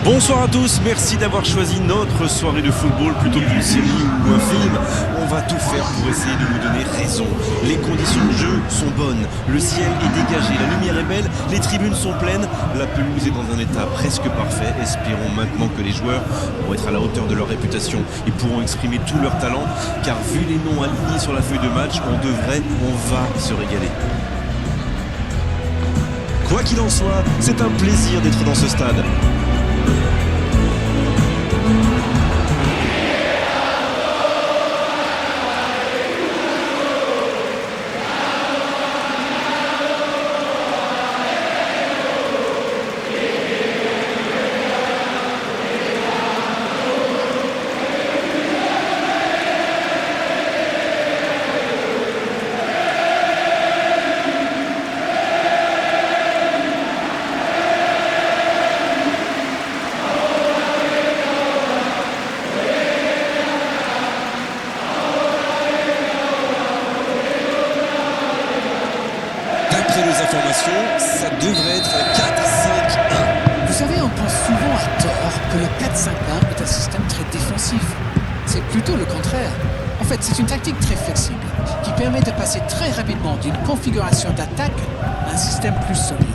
Bonsoir à tous, merci d'avoir choisi notre soirée de football plutôt qu'une série ou un film. On va tout faire pour essayer de vous donner raison. Les conditions de jeu sont bonnes, le ciel est dégagé, la lumière est belle, les tribunes sont pleines, la pelouse est dans un état presque parfait. Espérons maintenant que les joueurs vont être à la hauteur de leur réputation et pourront exprimer tout leur talent, car vu les noms alignés sur la feuille de match, on va se régaler. Quoi qu'il en soit, c'est un plaisir d'être dans ce stade. D'après nos informations, ça devrait être un 4-5-1. Vous savez, on pense souvent à tort que le 4-5-1 est un système très défensif. C'est plutôt le contraire. En fait, c'est une tactique très flexible qui permet de passer très rapidement d'une configuration d'attaque à un système plus solide.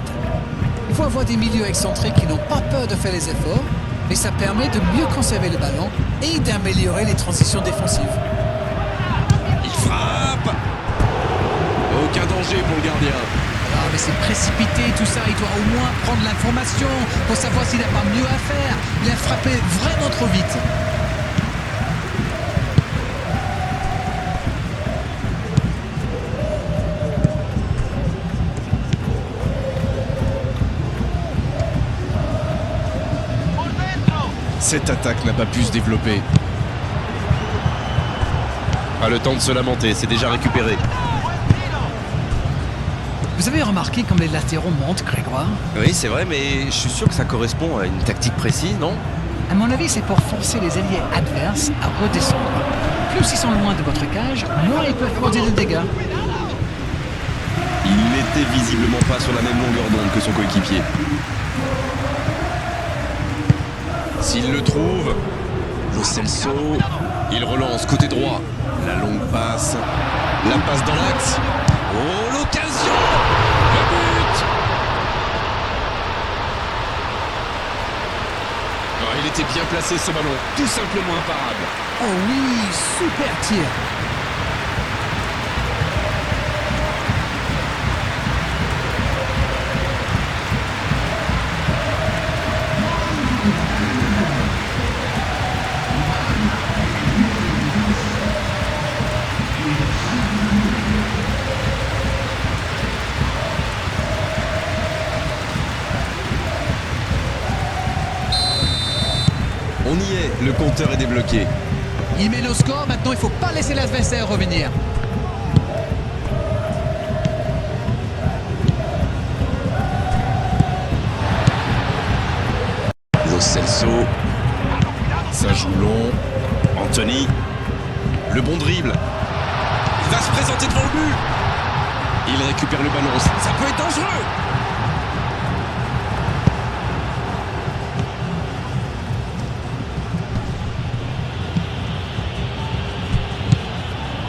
Il faut avoir des milieux excentrés qui n'ont pas peur de faire les efforts, mais ça permet de mieux conserver le ballon et d'améliorer les transitions défensives. Il frappe. Aucun danger pour le gardien. Ah, mais c'est précipité tout ça, il doit au moins prendre l'information pour savoir s'il n'a pas mieux à faire. Il a frappé vraiment trop vite. Cette attaque n'a pas pu se développer. Pas le temps de se lamenter, c'est déjà récupéré. Vous avez remarqué comme les latéraux montent, Grégoire? Oui, c'est vrai, mais je suis sûr que ça correspond à une tactique précise, non? À mon avis, c'est pour forcer les alliés adverses à redescendre. Plus ils sont loin de votre cage, moins ils peuvent causer de dégâts. Il n'était visiblement pas sur la même longueur d'onde que son coéquipier. S'il le trouve, Lo Celso, il relance côté droit. La longue passe, la passe dans l'axe. Oh, l'occasion! Le but! Oh, il était bien placé ce ballon, tout simplement imparable. Oh oui, super tir! On y est, le compteur est débloqué. Il mène au score, maintenant il ne faut pas laisser l'adversaire revenir. Lo Celso, ça joue long. Anthony, le bon dribble. Il va se présenter devant le but. Il récupère le ballon, ça peut être dangereux.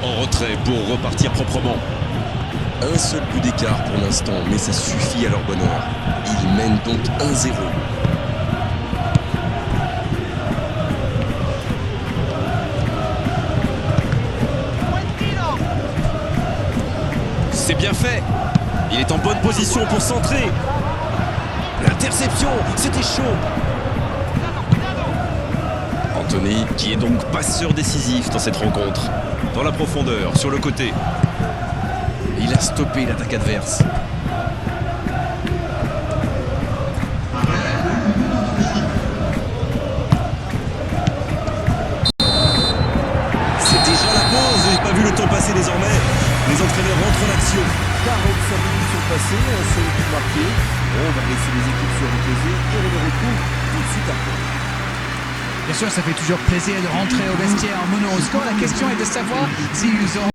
En retrait pour repartir proprement. Un seul but d'écart pour l'instant, mais ça suffit à leur bonheur. Ils mènent donc 1-0. C'est bien fait. Il est en bonne position pour centrer. L'interception, c'était chaud. Anthony, qui est donc passeur décisif dans cette rencontre. Dans la profondeur, sur le côté. Il a stoppé l'attaque adverse. C'est déjà la pause. J'ai pas vu le temps passer désormais. Les entraîneurs rentrent en action. 45 minutes sont passées, un seul but marqué. On va laisser les équipes se reposer et on les retrouve tout de suite après. Bien sûr, ça fait toujours plaisir de rentrer au vestiaire en menant au score. La question est de savoir s'ils auront